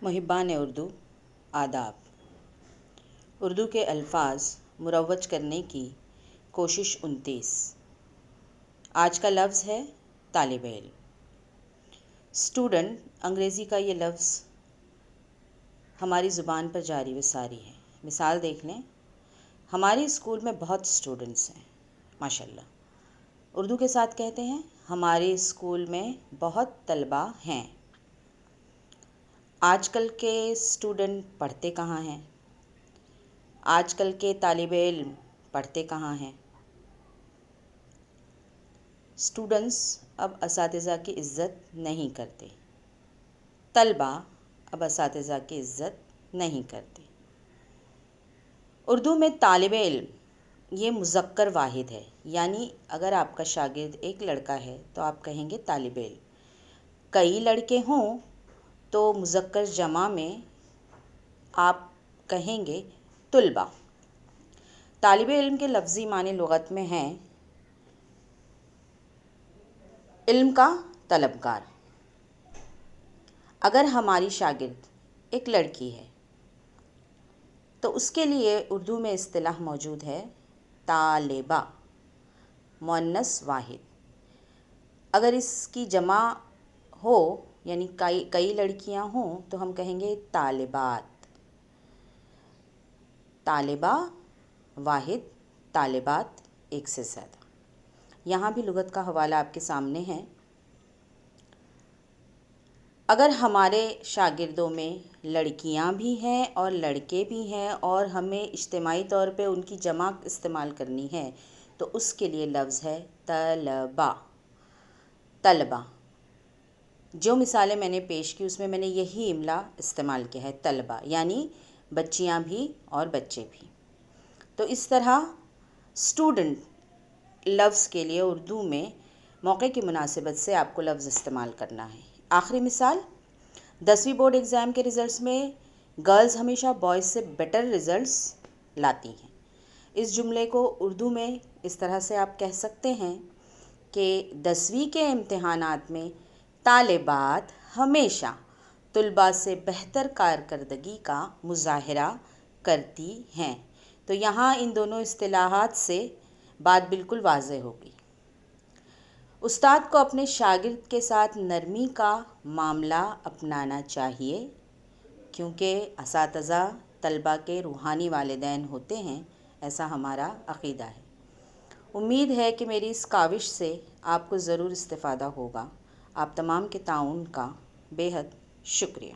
मुहिब्बान उर्दू आदाब। उर्दू के अल्फाज मुरव्वज करने की कोशिश 29। आज का लफ्ज़ है तालिब इल्म। स्टूडेंट अंग्रेज़ी का ये लफ्ज़ हमारी ज़ुबान पर जारी व सारी है। मिसाल देख लें, हमारे स्कूल में बहुत स्टूडेंट्स हैं माशाल्लाह। उर्दू के साथ कहते हैं हमारे स्कूल में बहुत तलबा हैं। आजकल के स्टूडेंट पढ़ते कहाँ हैं? आजकल के तालिब इल्म पढ़ते कहाँ हैं? स्टूडेंट्स अब असातिज़ा की इज़्ज़त नहीं करते। तलबा अब असातिज़ा की इज़्ज़त नहीं करते। उर्दू में तालिब इल्म ये मुज़क्कर वाहिद है, यानी अगर आपका शागिर्द एक लड़का है तो आप कहेंगे तालिब इल्म। कई लड़के हों तो मुज़क्कर जमा में आप कहेंगे तुलबा। तालिब इल्म के लफ्ज़ी माने लुग़त में हैं इल्म का तलबगार। अगर हमारी शागिर्द एक लड़की है तो उसके लिए उर्दू में इस्तिलाह मौजूद है तालिबा, मुअन्नस वाहिद। अगर इसकी जमा हो यानी कई लड़कियां हों तो हम कहेंगे तालिबात। तालिबा वाहिद, तालिबात एक से ज़्यादा। यहाँ भी लुग़त का हवाला आपके सामने है। अगर हमारे शागिर्दों में लड़कियाँ भी हैं और लड़के भी हैं और हमें इज्तिमाई तौर पे उनकी जमा इस्तेमाल करनी है तो उसके लिए लफ्ज़ है तलबा। तलबा जो मिसालें मैंने पेश की उसमें मैंने यही इमला इस्तेमाल किया है, तलबा यानी बच्चियाँ भी और बच्चे भी। तो इस तरह स्टूडेंट लफ्ज़ के लिए उर्दू में मौके की मुनासिबत से आपको लफ्ज़ इस्तेमाल करना है। आखिरी मिसाल, 10वीं बोर्ड एग्ज़ाम के रिज़ल्ट्स में गर्ल्स हमेशा बॉयज़ से बेटर रिज़ल्ट्स लाती हैं। इस जुमले को उर्दू में इस तरह से आप कह सकते हैं कि 10वीं के इम्तिहानात में तालिबात हमेशा तुलबा से बेहतर कारकर्दगी का मुज़ाहिरा करती हैं। तो यहाँ इन दोनों इस्तिलाहात से बात बिल्कुल वाज़ेह होगी। उस्ताद को अपने शागिर्द के साथ नरमी का मामला अपनाना चाहिए, क्योंकि असातिज़ा तलबा के रूहानी वालिदैन होते हैं, ऐसा हमारा अक़ीदा है। उम्मीद है कि मेरी इस काविश से आपको ज़रूर इस्तिफ़ादा होगा। आप तमाम के ताउन का बेहद शुक्रिया।